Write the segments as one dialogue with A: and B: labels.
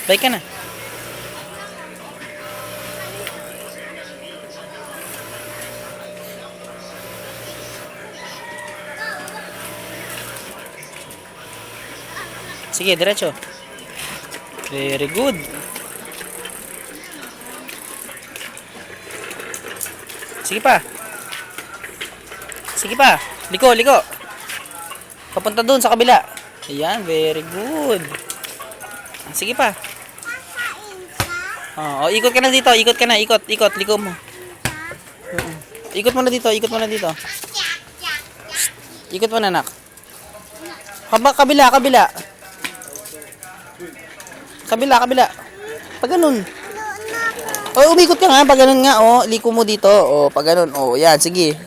A: Bye ka na. Sige, diretso. Very good. Sige pa. Sige pa. Liko, liko. Papunta doon sa kabila. Ayan, very good. Sige pa. Oh, ikot ka na dito. Ikot ka na. Ikot, ikot. Liko mo. Ikot mo na dito. Ikot mo na dito. Ikot mo na, anak. Kabila, kabila. Kabila, kabila. Pag ganun. Oh, umikot ka nga. Pag ganun nga, oh. Liko mo dito. Oh, pag ganun. Oh, yan. Sige.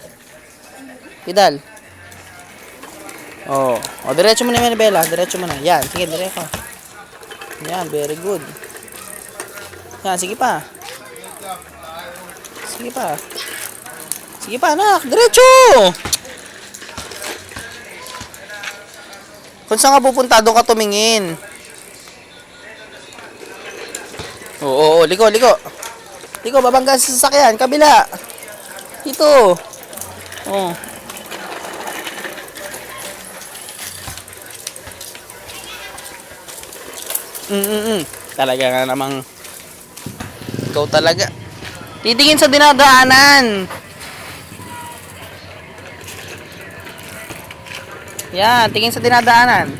A: Pedal. Oh. Oh, diretso mo na, Manibela. Diretso mo na. Yan. Sige, diretso. Yan, very good. Yan, sige pa. Sige pa. Sige pa, anak. Diretso! Kung saan ka pupunta, doon ka tumingin. Oo, liko, liko. Liko, babangga sa sasakyan. Kabila. Dito. Oh. Talaga nga namang ikaw talaga. Titingin sa dinadaanan. Yan, tingin sa dinadaanan.